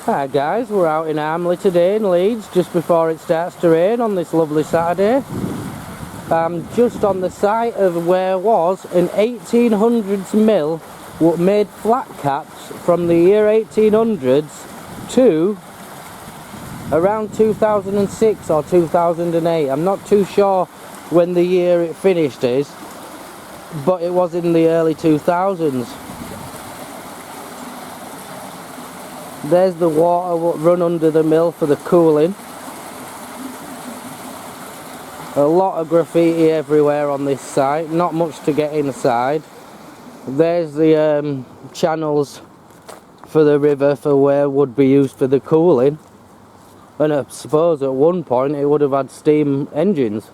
Hi guys, we're out in Armley today in Leeds just before it starts to rain on this lovely Saturday. I'm just on the site of where was an 1800s mill what made flat caps from the year 1800s to around 2006 or 2008. I'm not too sure when the year it finished is, but it was in the early 2000s. There's the water what run under the mill for the cooling. A lot of graffiti everywhere on this site, not much to get inside. There's the channels for the river for where would be used for the cooling. And I suppose at one point it would have had steam engines.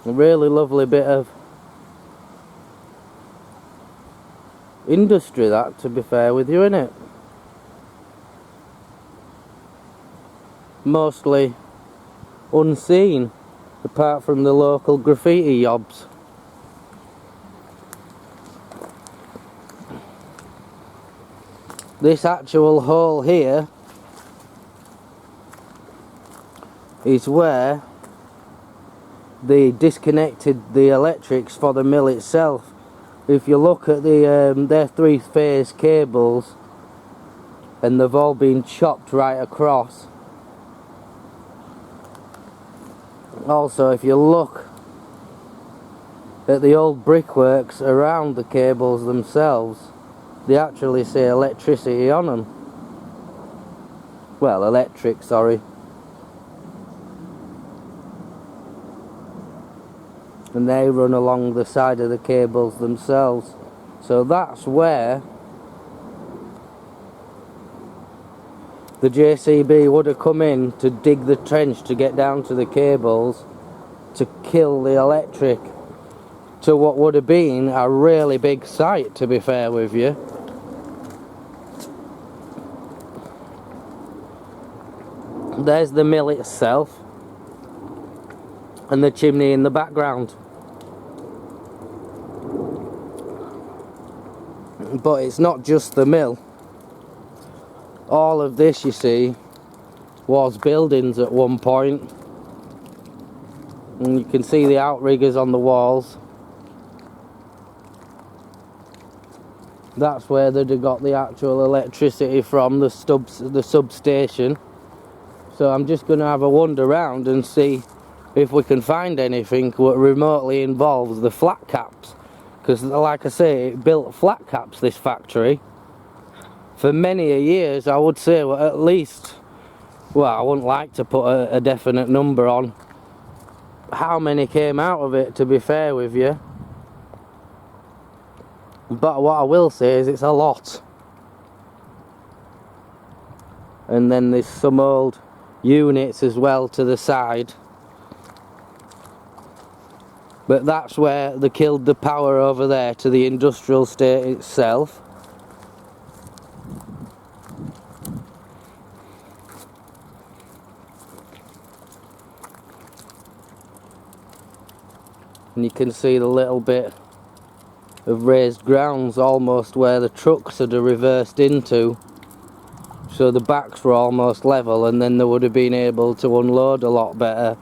A really lovely bit of industry that, to be fair with you, innit? Mostly unseen, apart from the local graffiti yobs. This actual hole here is where they disconnected the electrics for the mill itself. If you look at their three-phase cables, and they've all been chopped right across. Also, if you look at the old brickworks around the cables themselves, they actually say electricity on them. Well, electric, sorry. And they run along the side of the cables themselves. So that's where the JCB would have come in to dig the trench to get down to the cables to kill the electric to what would have been a really big site, to be fair with you. There's the mill itself and the chimney in the background. But it's not just the mill. All of this, you see, was buildings at one point. And you can see the outriggers on the walls. That's where they'd have got the actual electricity from, the substation. So I'm just going to have a wander around and see if we can find anything what remotely involves the flat caps. Because like I say, it built flat caps, this factory, for many a years. I would say, well, at least, well, I wouldn't like to put a definite number on how many came out of it, to be fair with you. But what I will say is it's a lot. And then there's some old units as well to the side. But that's where they killed the power over there to the industrial estate itself. And you can see the little bit of raised grounds almost where the trucks had reversed into. So the backs were almost level, and then they would have been able to unload a lot better.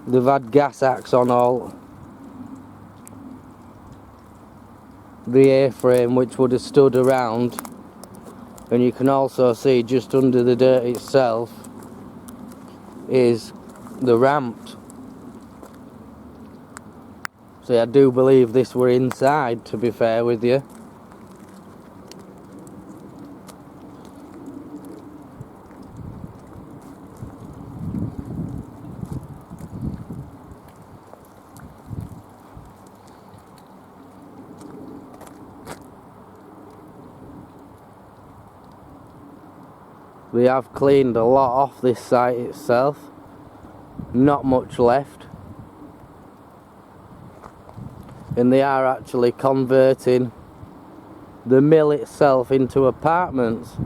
They've had gas axe on all the A-frame, which would have stood around. And you can also see just under the dirt itself is the ramp. So I do believe this were inside, to be fair with you. We have cleaned a lot off this site itself. Not much left. And they are actually converting the mill itself into apartments.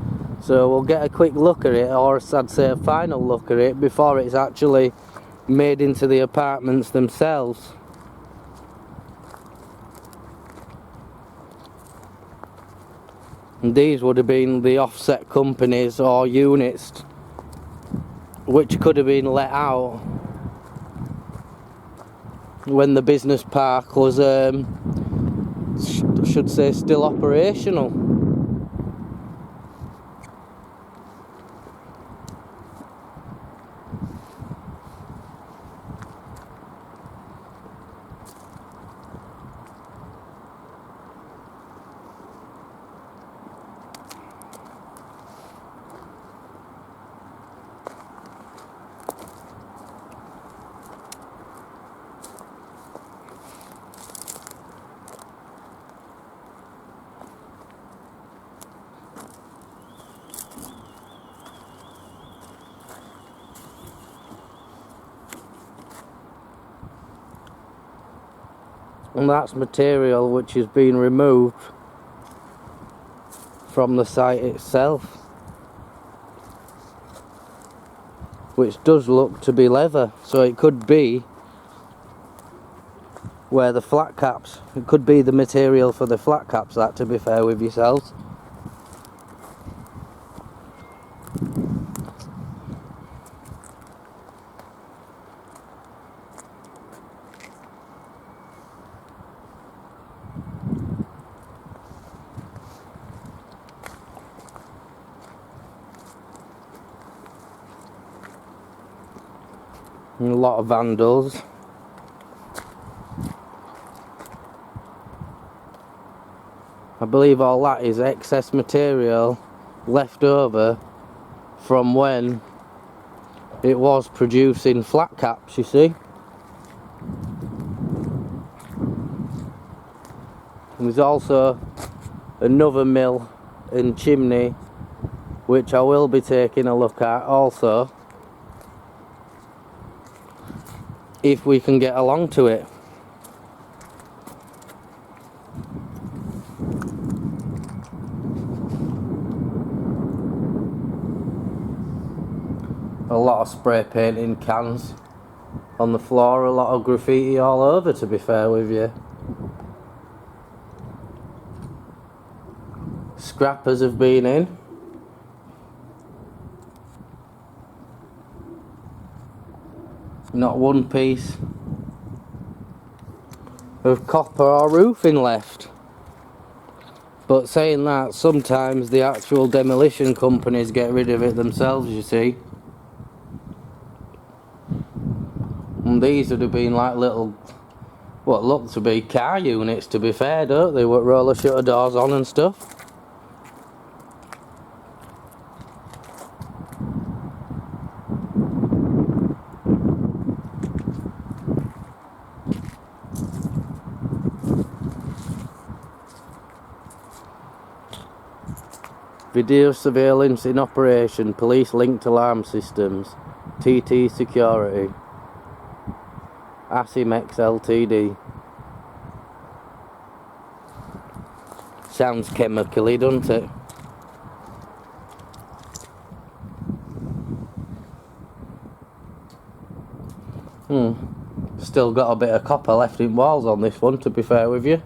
So we'll get a quick look at it, or I'd say a final look at it, before it's actually made into the apartments themselves. And these would have been the offset companies or units which could have been let out when the business park was, should say, still operational. And that's material which is being removed from the site itself, which does look to be leather, so it could be where the flat caps, it could be the material for the flat caps, that, to be fair with yourselves. And a lot of vandals. I believe all that is excess material left over from when it was producing flat caps, you see. And there's also another mill in Chimney which I will be taking a look at also, if we can get along to it. A lot of spray painting cans on the floor, a lot of graffiti all over, to be fair with you. Scrappers have been in. Not one piece of copper or roofing left. But saying that, sometimes the actual demolition companies get rid of it themselves, you see. And these would have been like little, what look to be car units, to be fair, don't they? With roller shutter doors on and stuff. Video surveillance in operation, police linked alarm systems, TT security, Asimex Ltd. Sounds chemically, doesn't it? Still got a bit of copper left in walls on this one, to be fair with you.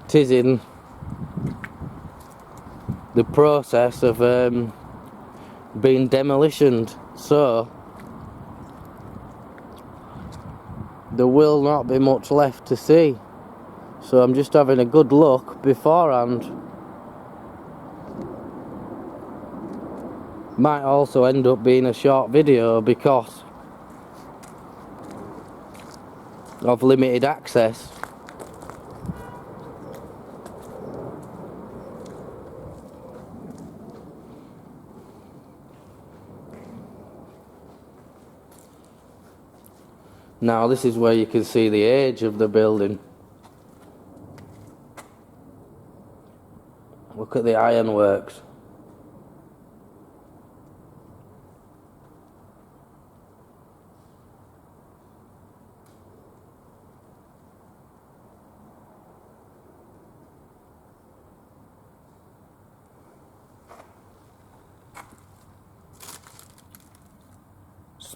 It is in the process of being demolitioned, so there will not be much left to see. So I'm just having a good look beforehand. Might also end up being a short video because of limited access. Now this is where you can see the age of the building. Look at the ironworks.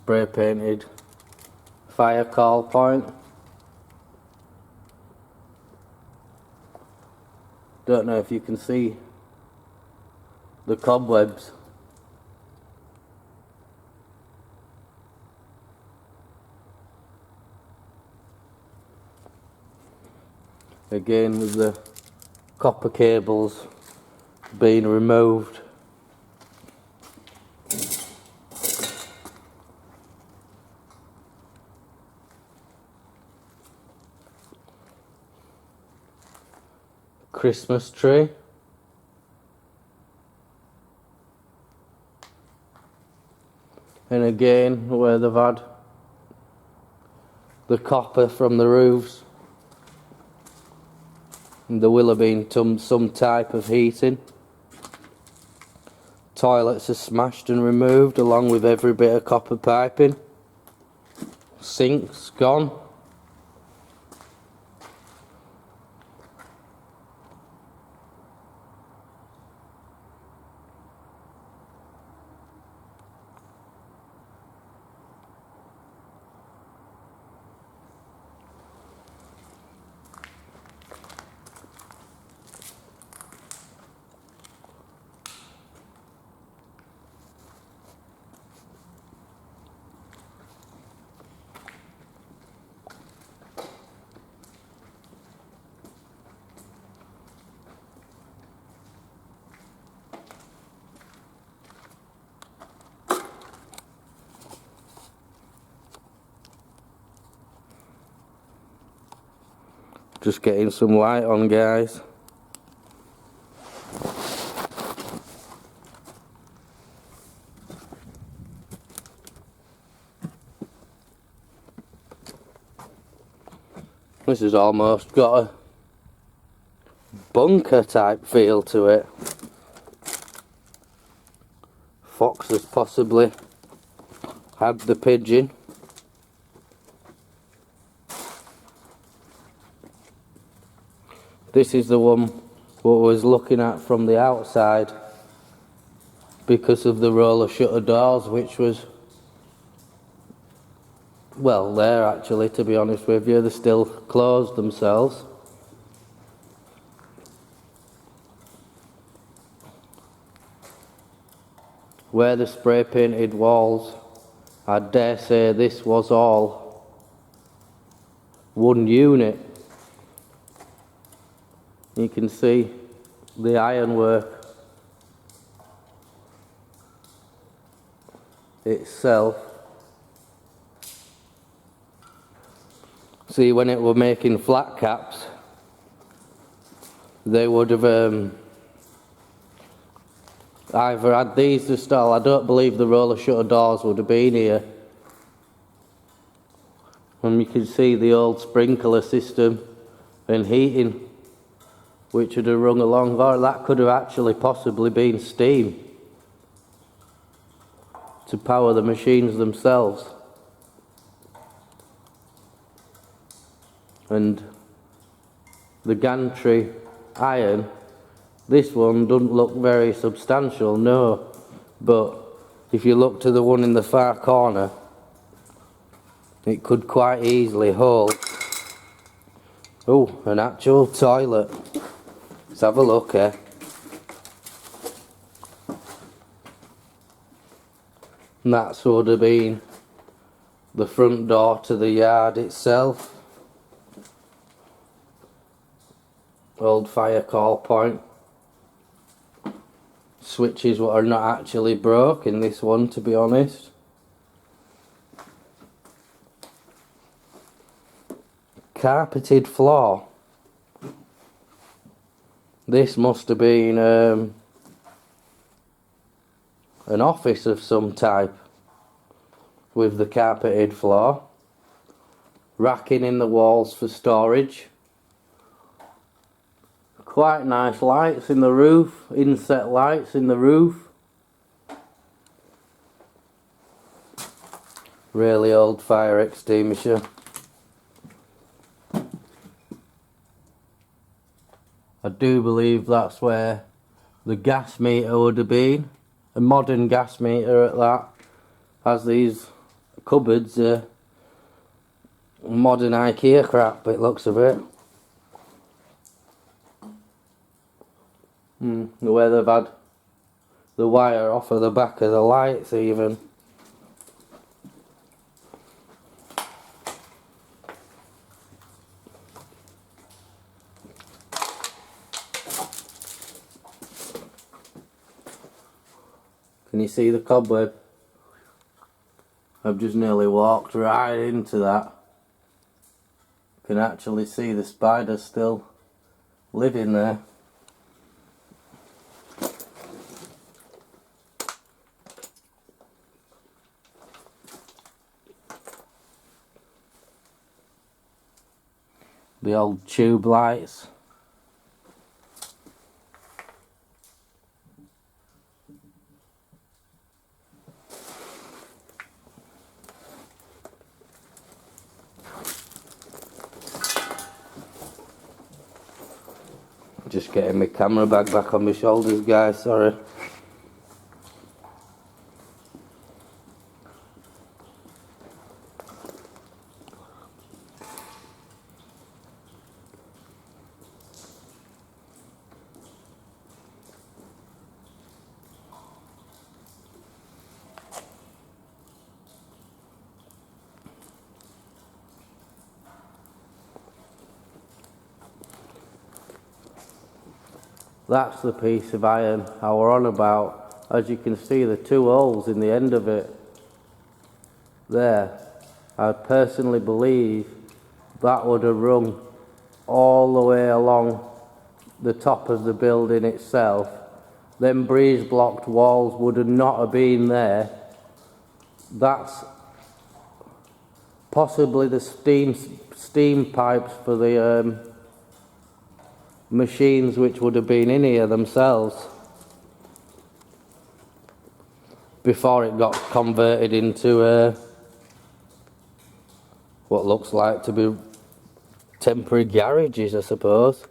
spray painted fire call point. Don't know if you can see the cobwebs. Again, with the copper cables being removed. Christmas tree. And again, where they've had the copper from the roofs, and there will have been some type of heating. Toilets are smashed and removed along with every bit of copper piping. Sinks gone. Just getting some light on, guys. This has almost got a bunker type feel to it. Fox has possibly had the pigeon. This is the one what I was looking at from the outside because of the roller shutter doors, which was, well, there actually, to be honest with you, they're still closed themselves. Where the spray painted walls, I dare say this was all one unit. You can see the ironwork itself. See, when it were making flat caps, they would have either had these to stall. I don't believe the roller shutter doors would have been here. And you can see the old sprinkler system and heating, which would have rung along, or that could have actually possibly been steam to power the machines themselves. And the gantry iron, this one doesn't look very substantial, no, but if you look to the one in the far corner, it could quite easily hold, oh, an actual toilet. Let's have a look here. And that would have been the front door to the yard itself. Old fire call point. Switches what are not actually broke in this one, to be honest. Carpeted floor. This must have been an office of some type with the carpeted floor. Racking in the walls for storage. Quite nice lights in the roof, inset lights in the roof. Really old fire extinguisher. I do believe that's where the gas meter would have been. A modern gas meter at that. Has these cupboards are modern IKEA crap, it looks a bit. The way they've had the wire off of the back of the lights even. Can you see the cobweb? I've just nearly walked right into that. Can actually see the spider still living there. The old tube lights. Just getting my camera bag back on my shoulders, guys, sorry. That's the piece of iron I were on about. As you can see, the two holes in the end of it there. I personally believe that would have rung all the way along the top of the building itself. Them breeze blocked walls would have not have been there. That's possibly the steam pipes for the machines which would have been in here themselves before it got converted into what looks like to be temporary garages, I suppose.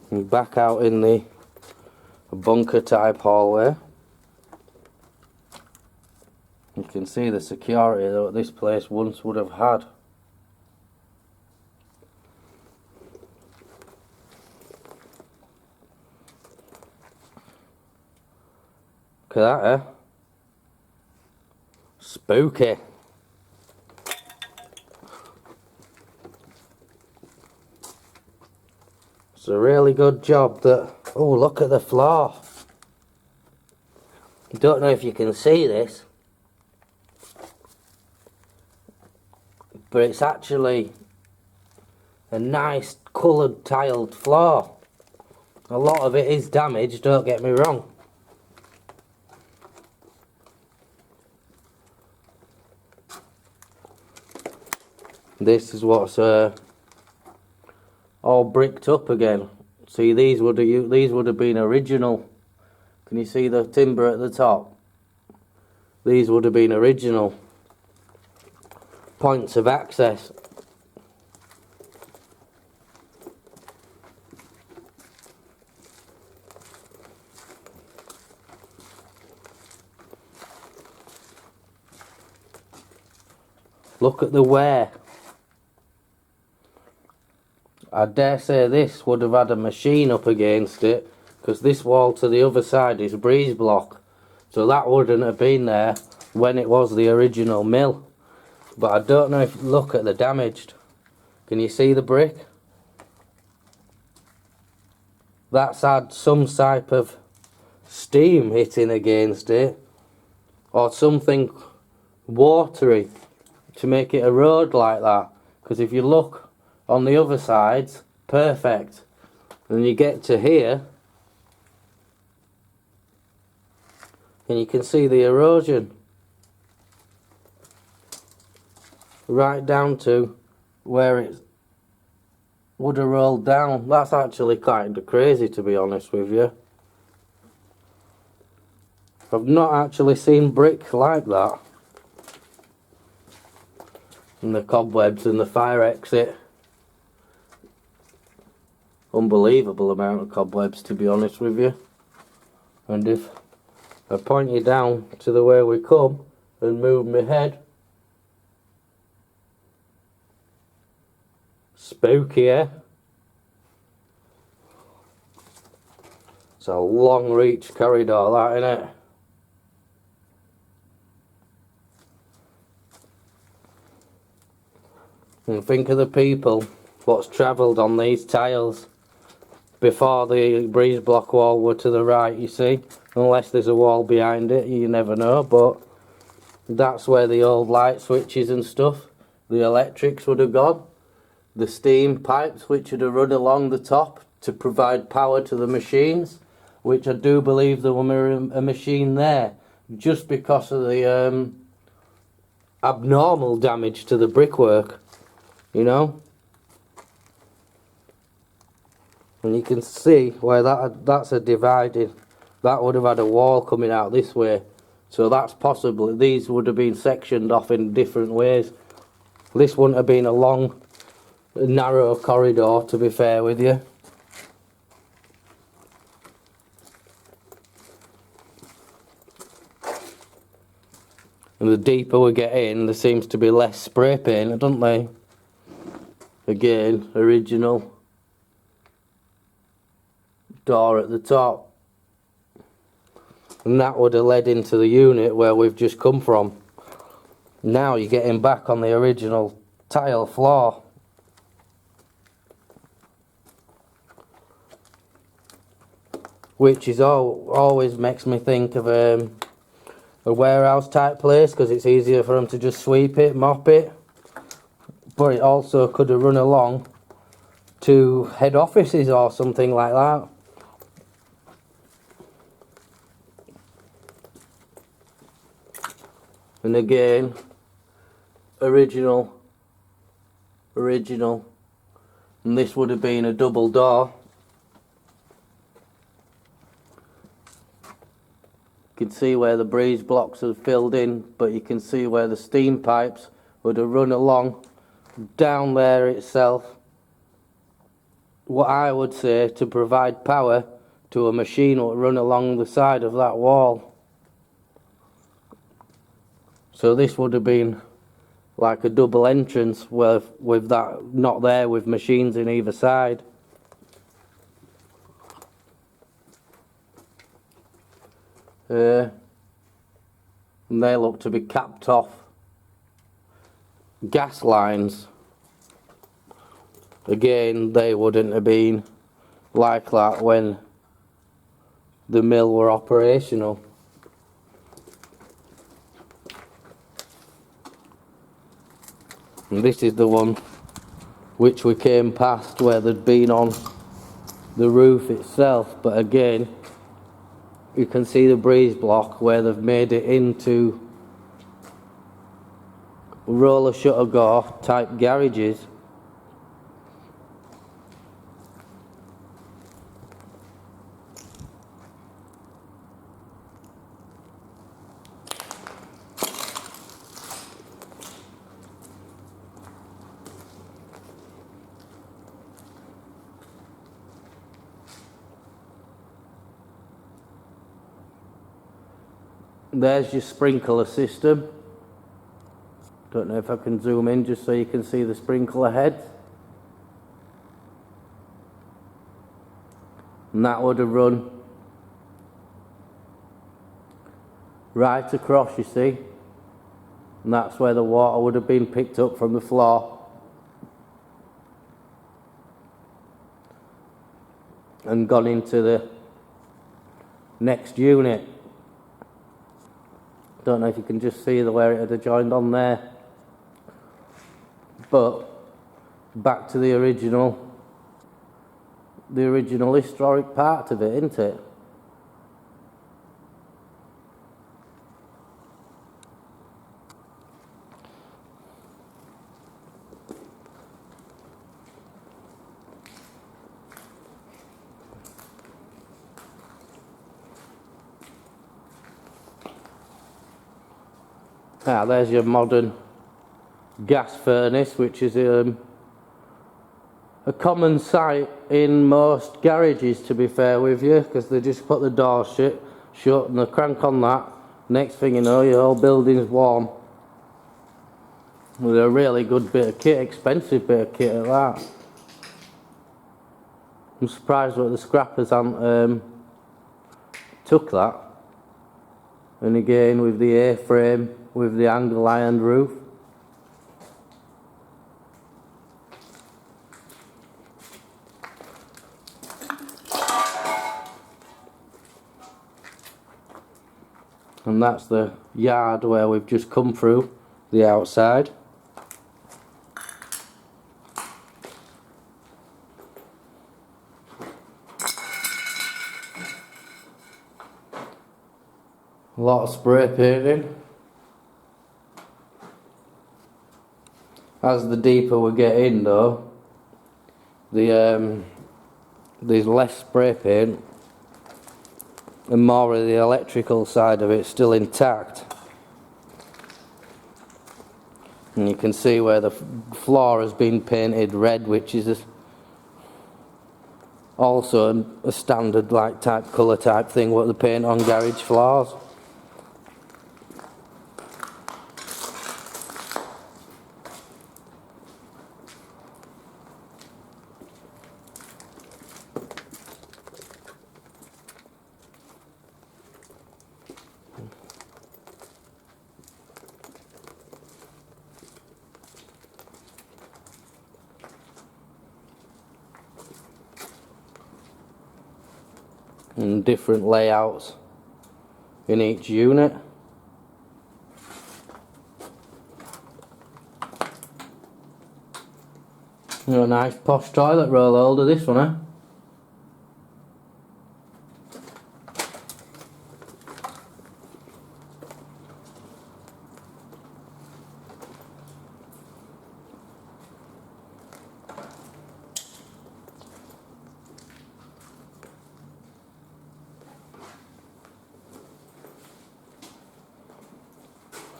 And back out in the bunker type hallway, you can see the security that this place once would have had. Look at that, eh? Spooky. It's a really good job that... Oh, look at the floor. I don't know if you can see this, but it's actually a nice coloured tiled floor. A lot of it is damaged, don't get me wrong. This is what's all bricked up again. See, these would have been original. Can you see the timber at the top? These would have been original points of access. Look at the wear. I dare say this would have had a machine up against it, because this wall to the other side is breeze block, so that wouldn't have been there when it was the original mill. But I don't know if... Look at the damaged. Can you see the brick? That's had some type of steam hitting against it, or something watery to make it a road like that. Because if you look on the other sides, perfect. And you get to here, and you can see the erosion right down to where it would have rolled down. That's actually kind of crazy, to be honest with you. I've not actually seen brick like that. And the cobwebs and the fire exit. Unbelievable amount of cobwebs, to be honest with you. And if I point you down to the way we come, and move my head. Spooky, eh? It's a long reach corridor, that, innit? And think of the people what's travelled on these tiles before the breeze block wall were to the right, you see. Unless there's a wall behind it, you never know, but that's where the old light switches and stuff, the electrics would have gone. The steam pipes which would have run along the top to provide power to the machines, which I do believe there was a machine there, just because of the abnormal damage to the brickwork, you know. And you can see where that's a divided, that would have had a wall coming out this way. So that's possible, these would have been sectioned off in different ways. This wouldn't have been a long, narrow corridor, to be fair with you. And the deeper we get in, there seems to be less spray paint, don't they? Again, original door at the top, and that would have led into the unit where we've just come from. Now you're getting back on the original tile floor. Which is always makes me think of a warehouse type place, because it's easier for them to just sweep it, mop it. But it also could have run along to head offices or something like that. And again, original, and this would have been a double door. You can see where the breeze blocks have filled in, but you can see where the steam pipes would have run along down there itself. What I would say, to provide power to a machine that would run along the side of that wall. So this would have been like a double entrance with that not there, with machines in either side. And they look to be capped off gas lines. Again, they wouldn't have been like that when the mill were operational. And this is the one which we came past where they'd been on the roof itself, but again you can see the breeze block where they've made it into roller shutter door type garages. There's your sprinkler system. Don't know if I can zoom in just so you can see the sprinkler heads. And that would have run right across, you see. And that's where the water would have been picked up from the floor. And gone into the next unit. Don't know if you can just see where it had joined on there. But back to the original historic part of it, isn't it? Ah, there's your modern gas furnace, which is a common sight in most garages, to be fair with you, because they just put the door shut and they crank on that, Next thing you know, your whole building's warm. With a really good bit of kit, expensive bit of kit at that. I'm surprised that the scrappers haven't took that. And again with the A-frame, with the angle ironed roof. And that's the yard where we've just come through, the outside. A lot of spray painting. As the deeper we get in though, there's less spray paint and more of the electrical side of it still intact. And you can see where the floor has been painted red, which is also a standard like type colour type thing what they paint on garage floors. And different layouts in each unit. A nice posh toilet roll holder, this one, eh?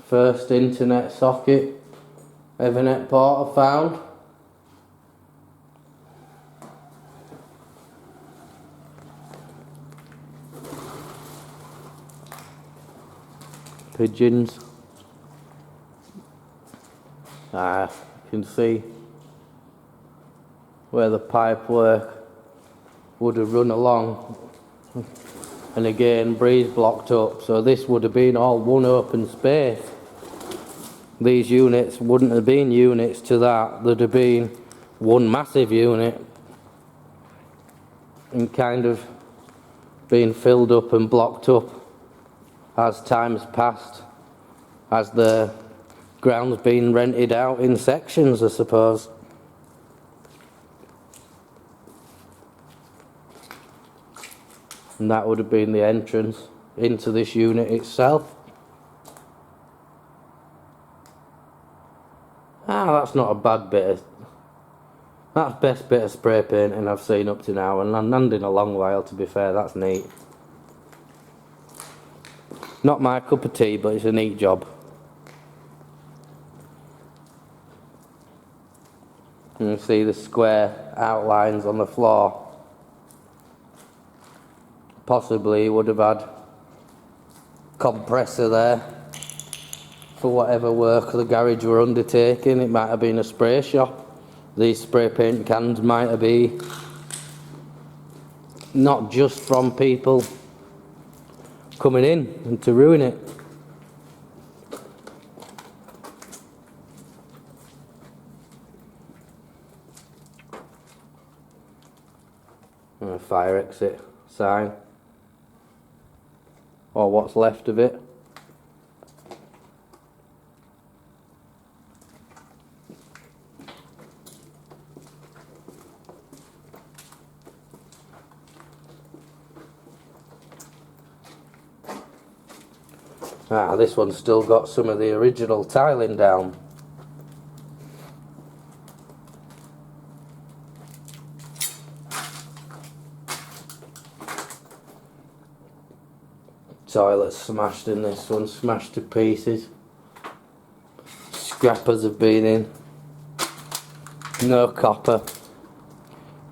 First internet socket, Ethernet port I found. Pigeons. You can see where the pipe work would have run along. And again, breeze blocked up, so this would have been all one open space. These units wouldn't have been units to that, there'd have been one massive unit and kind of been filled up and blocked up as time's passed, as the ground's been rented out in sections, I suppose. And that would have been the entrance into this unit itself. That's not a bad bit of... That's the best bit of spray painting I've seen up to now, and in a long while, to be fair. That's neat. Not my cup of tea, but it's a neat job. You can see the square outlines on the floor. Possibly would have had compressor there for whatever work the garage were undertaking. It might have been a spray shop. These spray paint cans might have been not just from people coming in and to ruin it. And a fire exit sign, or what's left of it. This one's still got some of the original tiling down. Toilet's smashed in this one, smashed to pieces. Scrappers have been in. No copper.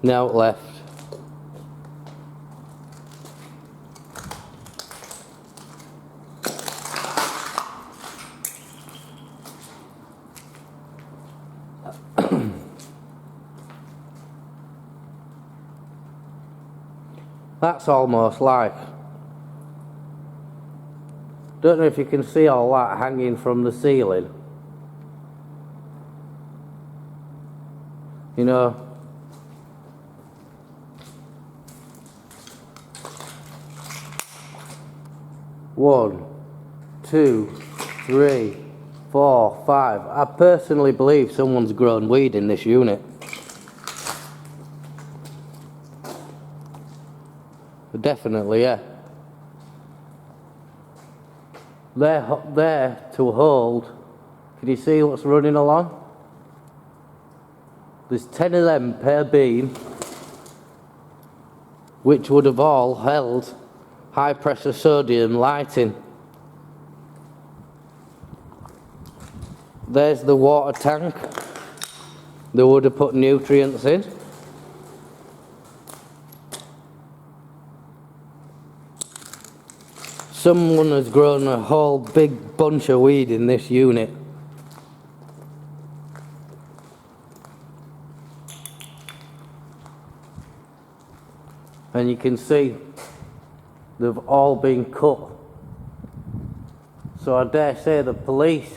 Note left. That's almost like, don't know if you can see all that hanging from the ceiling. You know, one, two, three, 4, 5. I personally believe someone's grown weed in this unit. Definitely, yeah. They're there to hold. Can you see what's running along? There's 10 of them per beam, which would have all held high pressure sodium lighting. There's the water tank they would have put nutrients in. Someone has grown a whole big bunch of weed in this unit. And you can see they've all been cut. So I dare say the police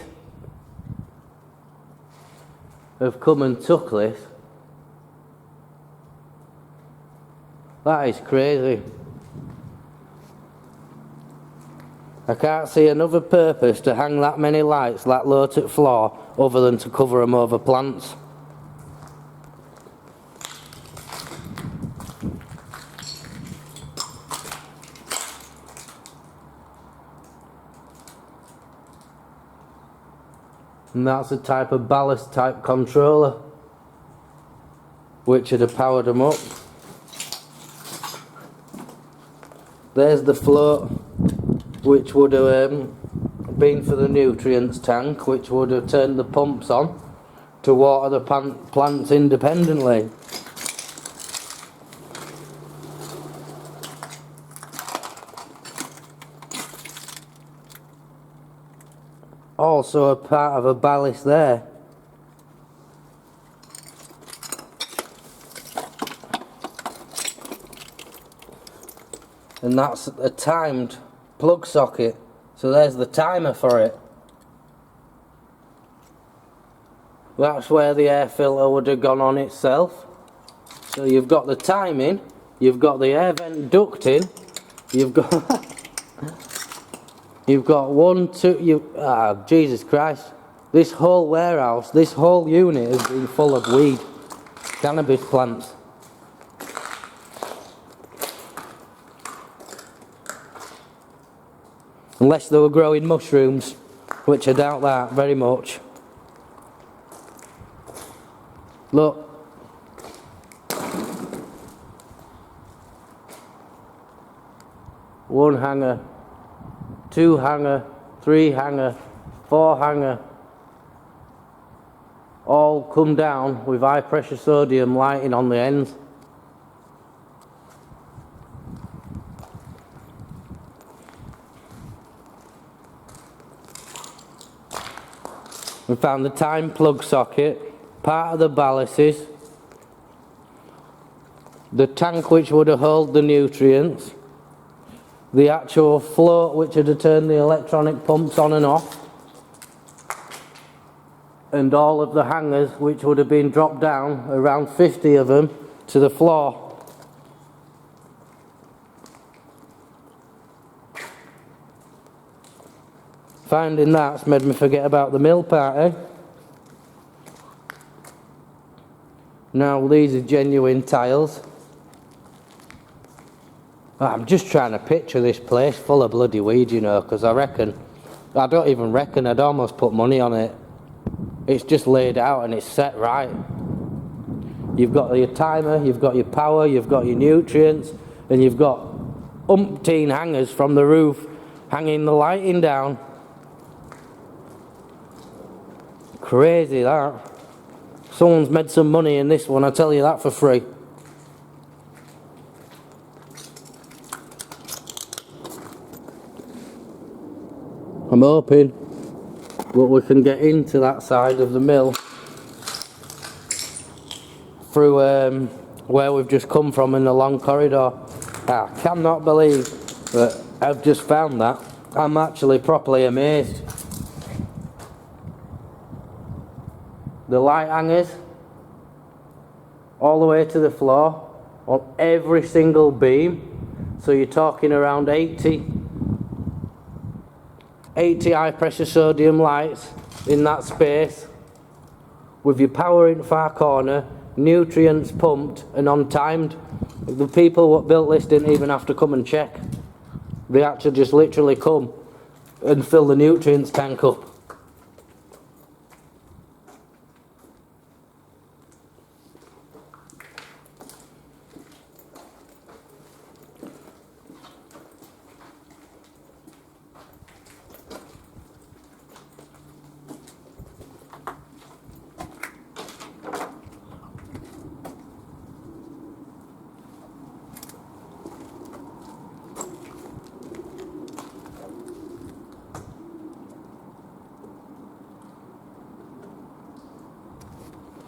have come and took this. That is crazy. I can't see another purpose to hang that many lights that low to the floor other than to cover them over plants. And that's a type of ballast type controller which would have powered them up. There's the float which would have been for the nutrients tank, which would have turned the pumps on to water the plants independently. Also a part of a ballast there. And that's a timed plug socket, so there's the timer for it. That's where the air filter would have gone on itself. So you've got the timing, you've got the air vent ducting, you've got you've got Jesus Christ, this whole warehouse, this whole unit has been full of weed, cannabis plants. Unless they were growing mushrooms, which I doubt that very much. Look. One hanger, 2 hanger, 3 hanger, 4 hanger. All come down with high pressure sodium lighting on the ends. We found the time plug socket, part of the ballasts, the tank which would have held the nutrients, the actual float which would have turned the electronic pumps on and off, and all of the hangers which would have been dropped down, around 50 of them, to the floor. Finding that's made me forget about the mill party. Now these are genuine tiles. I'm just trying to picture this place full of bloody weed, you know, because I don't even reckon I'd almost put money on it. It's just laid out and it's set right. You've got your timer, you've got your power, you've got your nutrients, and you've got umpteen hangers from the roof hanging the lighting down. Crazy that. Someone's made some money in this one, I tell you that for free. I'm hoping that we can get into that side of the mill through where we've just come from in the long corridor. I cannot believe that I've just found that. I'm actually properly amazed. The light hangers all the way to the floor on every single beam. So you're talking around 80 high pressure sodium lights in that space, with your power in the far corner, nutrients pumped and on timed. The people that built this didn't even have to come and check. They actually just literally come and fill the nutrients tank up.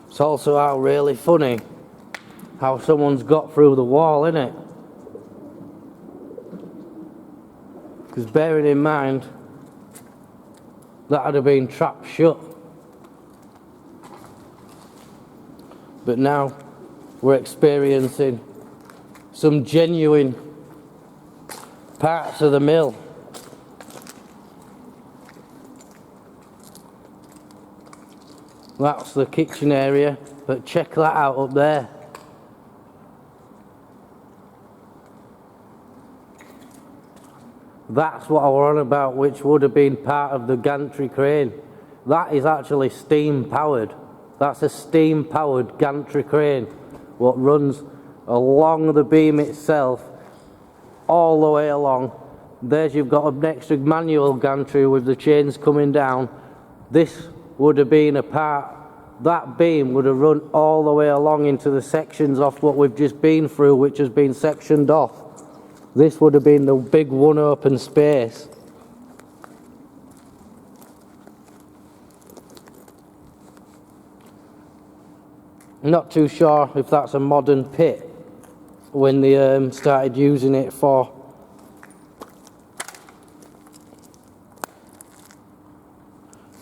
It's also how really funny how someone's got through the wall, innit? Because bearing in mind that would have been trapped shut. But now we're experiencing some genuine parts of the mill. That's the kitchen area, but check that out up there. That's what I was on about, which would have been part of the gantry crane. That is actually steam powered. That's a steam powered gantry crane, what runs along the beam itself, all the way along. There's, you've got an extra manual gantry with the chains coming down. This would have been a part, that beam would have run all the way along into the sections off what we've just been through, which has been sectioned off. This would have been the big one open space. I'm not too sure if that's a modern pit when they started using it for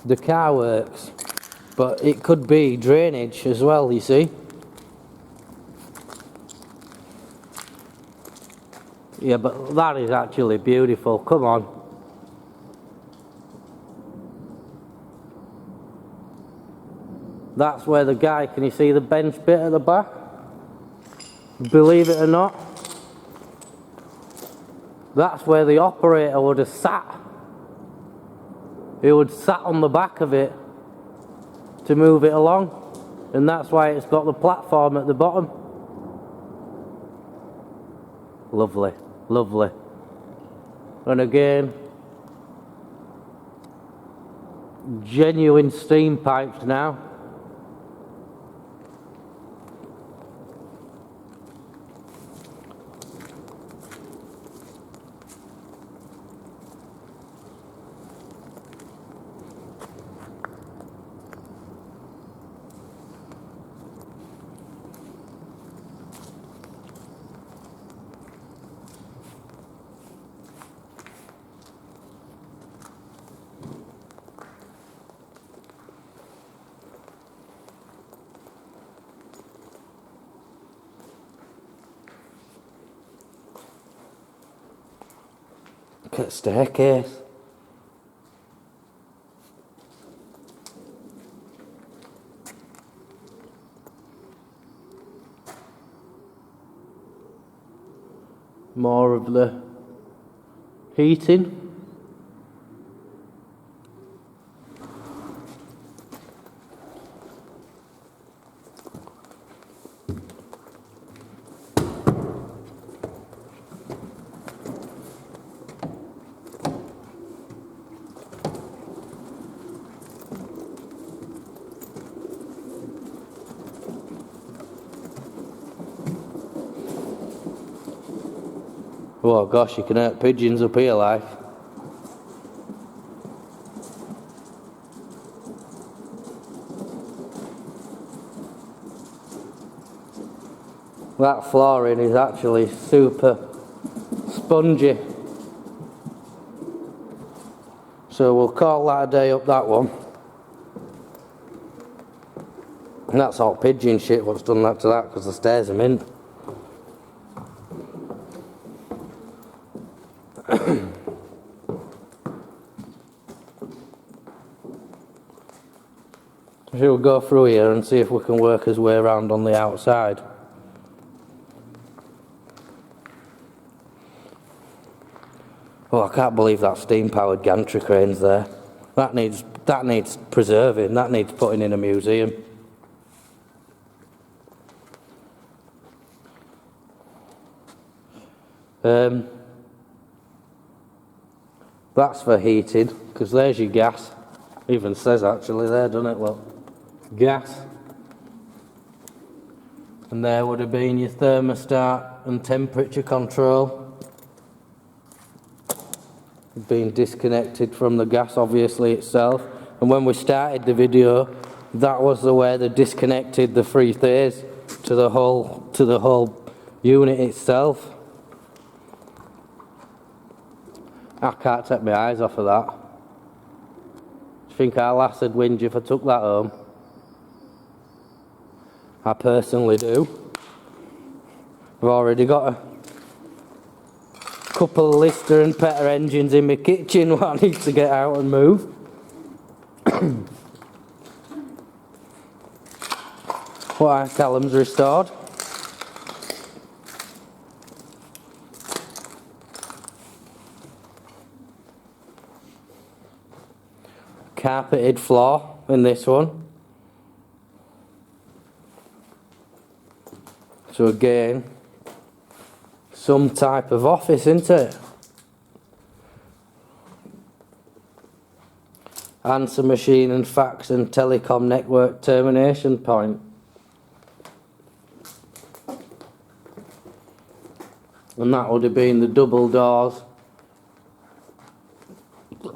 the car works, but it could be drainage as well, you see. Yeah, but that is actually beautiful. Come on. That's where the guy, can you see the bench bit at the back? Believe it or not, that's where the operator would have sat. He would have sat on the back of it to move it along, and that's why it's got the platform at the bottom. Lovely, lovely. And again, genuine steam pipes now. Look at the staircase. More of the heating. Oh gosh, you can hurt pigeons up here, like. That flooring is actually super spongy. So we'll call that a day up, that one. And that's all pigeon shit what's done that to that, because the stairs are mint. We'll go through here and see if we can work his way around on the outside. Oh, I can't believe that steam-powered gantry crane's there. That needs preserving. That needs putting in a museum. That's for heating, because there's your gas. Even says actually there, doesn't it? Look, gas. And there would have been your thermostat and temperature control. Being disconnected from the gas obviously itself. And when we started the video, that was the way they disconnected the three phase to the whole unit itself. I can't take my eyes off of that. Do you think our lass would whinge if I took that home? I personally do. I've already got a couple of Lister and Petter engines in my kitchen what I need to get out and move. What Callum's restored. Carpeted floor in this one. So again, some type of office, isn't it? Answer machine and fax and telecom network termination point. And that would have been the double doors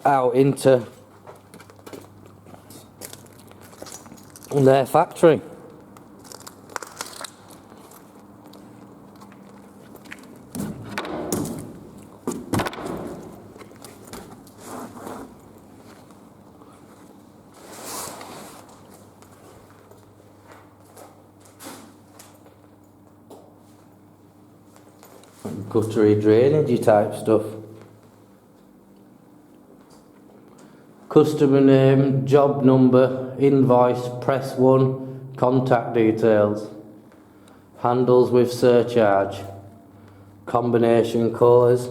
out into their factory. Guttery drainage type stuff. Customer name, job number, invoice, press 1, contact details. Handles with surcharge. Combination colours.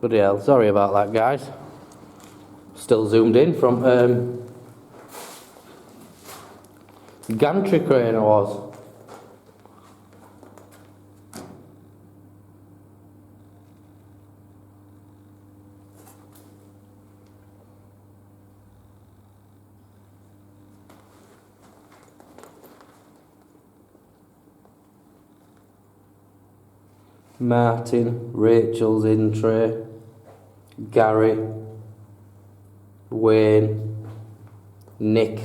Bloody hell, sorry about that, guys. Still zoomed in from gantry crane I was. Martin, Rachel's in tray. Gary, Wayne, Nick.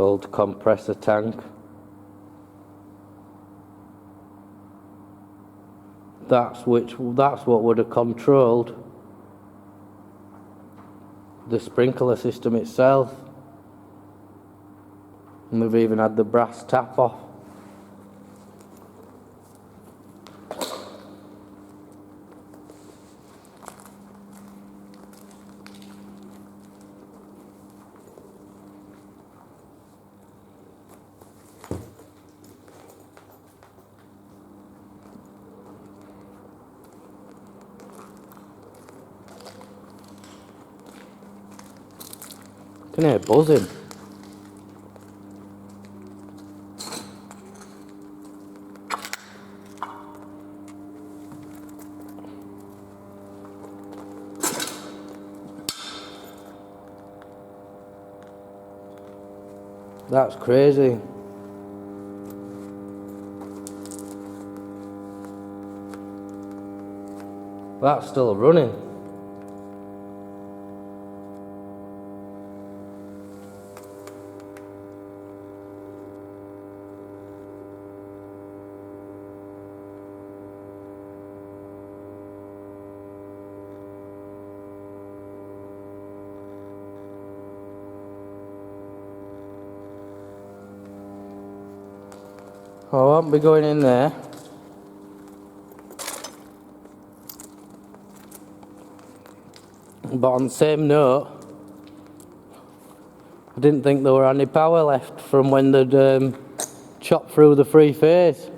Old compressor tank. That's what would have controlled the sprinkler system itself. And we've even had the brass tap off can hear buzzing. That's crazy. That's still running. I won't be going in there. But on the same note, I didn't think there were any power left from when they'd chopped through the three phase.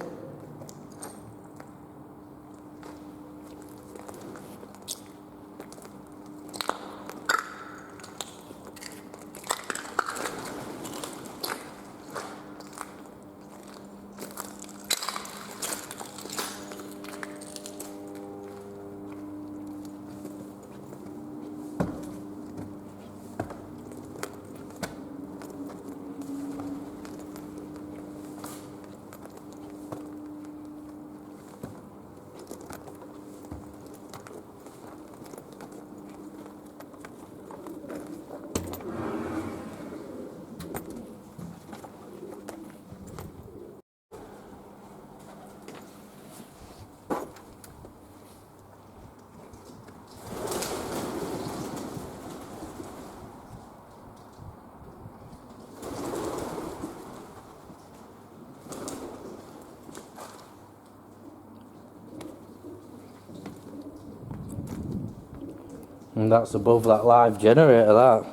And that's above that live generator, that.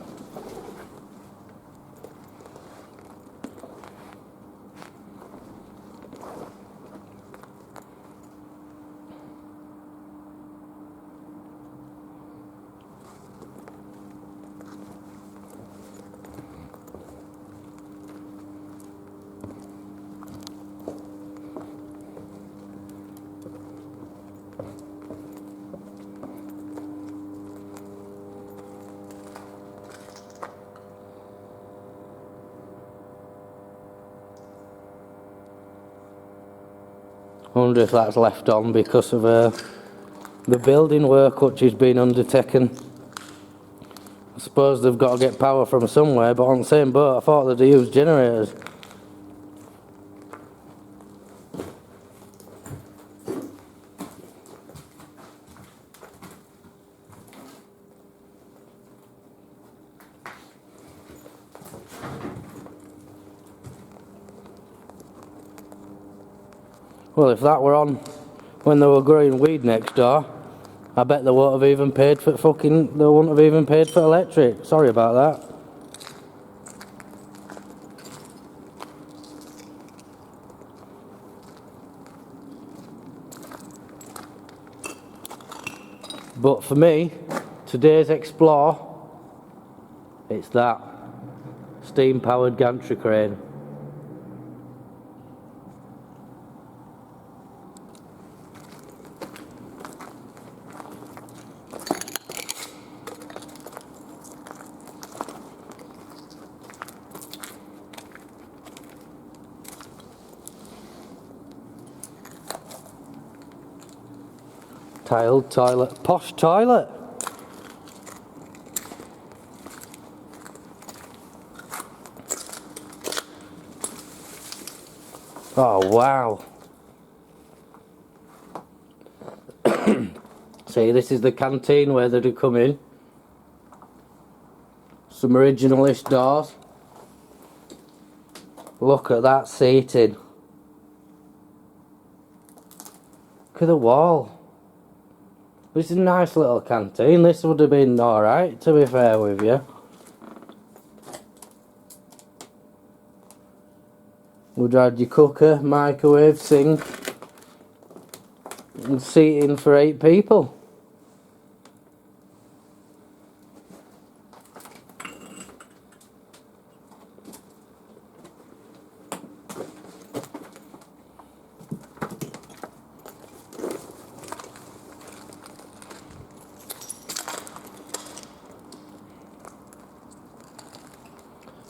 I wonder if that's left on because of the building work which is being undertaken. I suppose they've got to get power from somewhere, but on the same boat I thought they'd use generators. Well, if that were on when they were growing weed next door, I bet they won't have even paid for they wouldn't have even paid for electric. Sorry about that. But for me, today's Explore, it's that steam-powered gantry crane. Tiled toilet, posh toilet. Oh wow. See, this is the canteen where they'd come in. Some originalist doors. Look at that seating. Look at the wall. This is a nice little canteen. This would have been alright, to be fair with you. Would have had your cooker, microwave, sink, and seating for 8 people.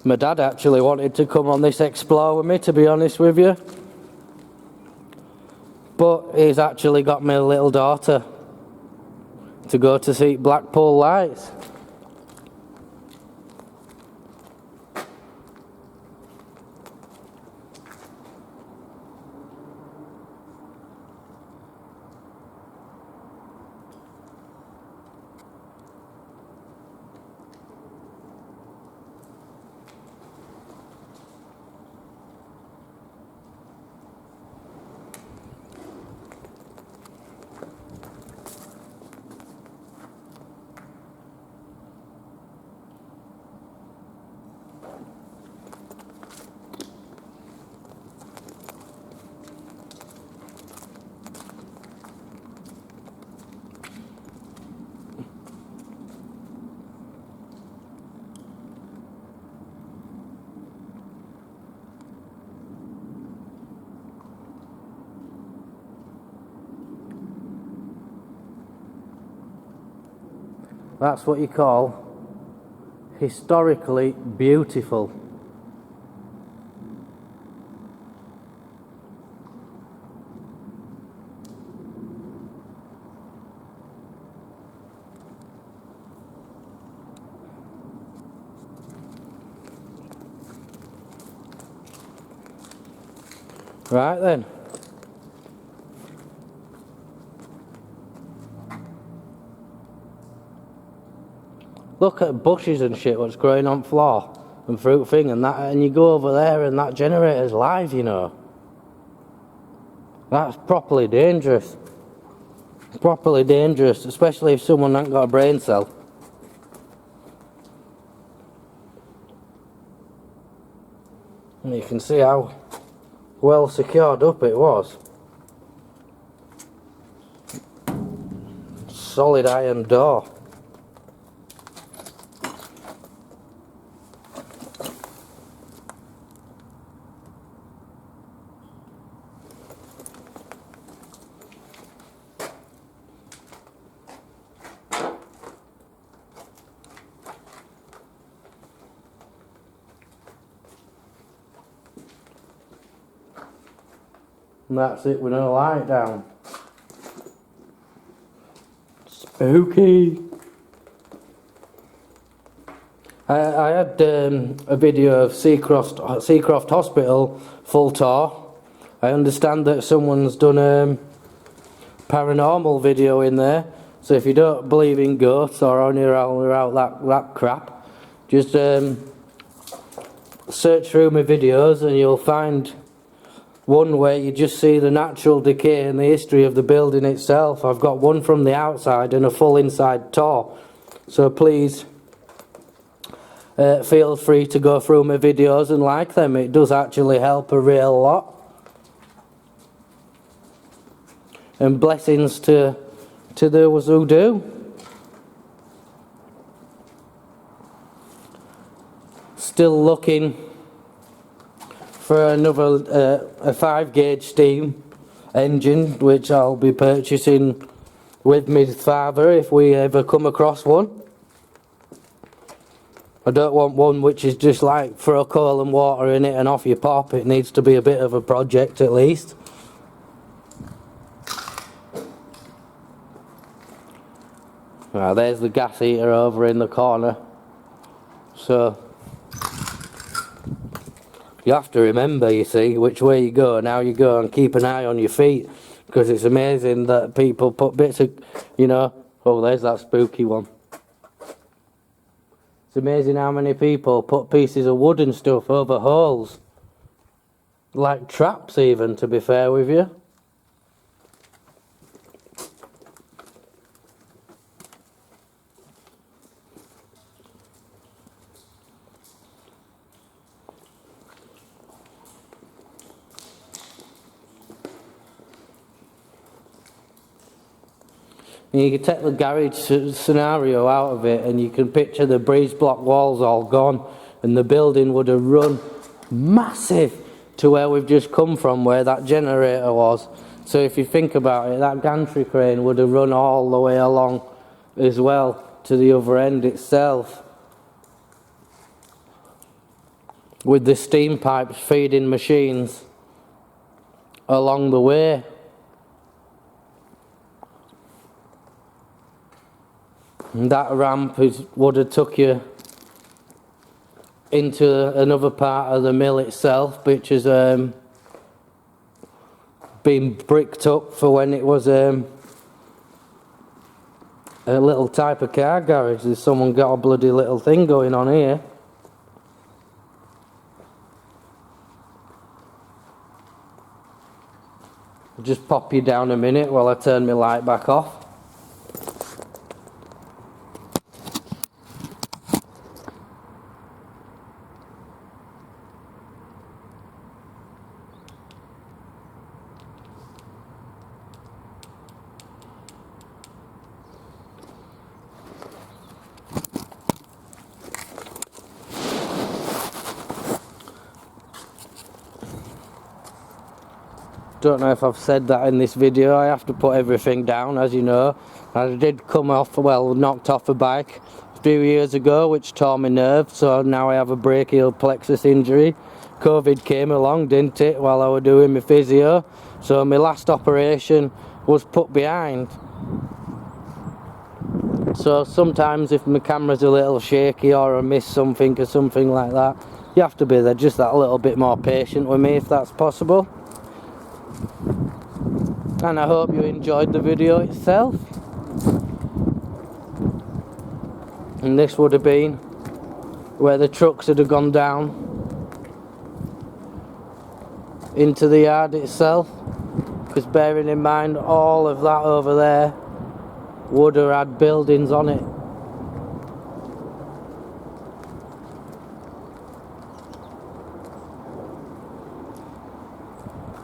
My dad actually wanted to come on this explore with me, to be honest with you. But he's actually got my little daughter to go to see Blackpool Lights. That's what you call historically beautiful. Right then. Look at bushes and shit what's growing on floor and fruit thing and that, and you go over there and that generator's live, you know. That's properly dangerous. Properly dangerous, especially if someone hasn't got a brain cell. And you can see how well secured up it was. Solid iron door. And that's it with no light down. Spooky. I had a video of Seacroft Hospital full tour. I understand that someone's done a paranormal video in there. So if you don't believe in ghosts or any around that crap, just search through my videos and you'll find one where you just see the natural decay and the history of the building itself. I've got one from the outside and a full inside tour. So please feel free to go through my videos and like them. It does actually help a real lot. And blessings to those who do. Still looking for another a 5-gauge steam engine, which I'll be purchasing with my father if we ever come across one. I don't want one which is just like throw coal and water in it and off you pop. It needs to be a bit of a project at least. Well, there's the gas heater over in the corner. So you have to remember, you see, which way you go and how you go, and keep an eye on your feet, because it's amazing that people put bits of, you know, oh, there's that spooky one. It's amazing how many people put pieces of wood and stuff over holes, like traps even, to be fair with you. You can take the garage scenario out of it and you can picture the breeze block walls all gone, and the building would have run massive to where we've just come from, where that generator was. So if you think about it, that gantry crane would have run all the way along as well to the other end itself. with the steam pipes feeding machines along the way. And that ramp would have took you into another part of the mill itself, which has been bricked up for when it was a little type of car garage. There's someone got a bloody little thing going on here. I'll just pop you down a minute while I turn my light back off. Don't know if I've said that in this video. I have to put everything down, as you know. I did come off, well, knocked off a bike a few years ago, which tore my nerve, so now I have a brachial plexus injury. COVID came along, didn't it, while I was doing my physio, so my last operation was put behind. So sometimes if my camera's a little shaky or I miss something or something like that, you have to be there just that little bit more patient with me if that's possible. And I hope you enjoyed the video itself. And this would have been where the trucks would have gone down into the yard itself, because bearing in mind all of that over there would have had buildings on it.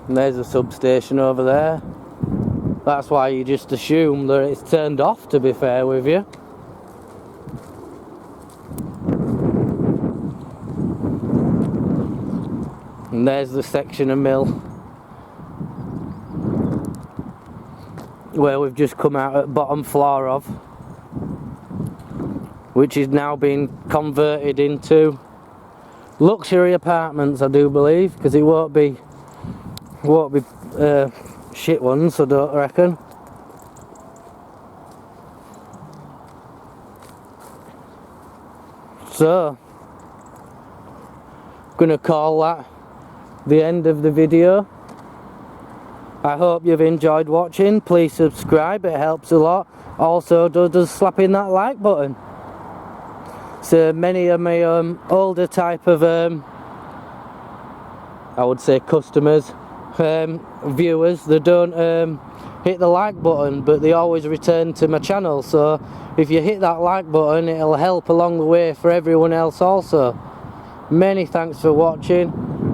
And there's a substation over there. That's why you just assume that it's turned off, to be fair with you. And there's the section of mill where we've just come out at bottom floor of, which is now being converted into luxury apartments, I do believe, because it won't be shit ones, I don't reckon. So, gonna call that the end of the video. I hope you've enjoyed watching. Please subscribe, it helps a lot. Also, does slapping that like button. So many of my older type of I would say customers, viewers, they don't hit the like button, but they always return to my channel. So if you hit that like button, it'll help along the way for everyone else also. Many thanks for watching.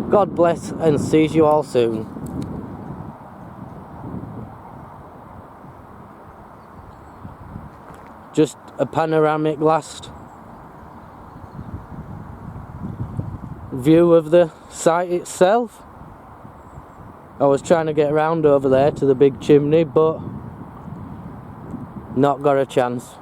God bless and see you all soon. Just a panoramic last view of the site itself. I was trying to get around over there to the big chimney, but not got a chance.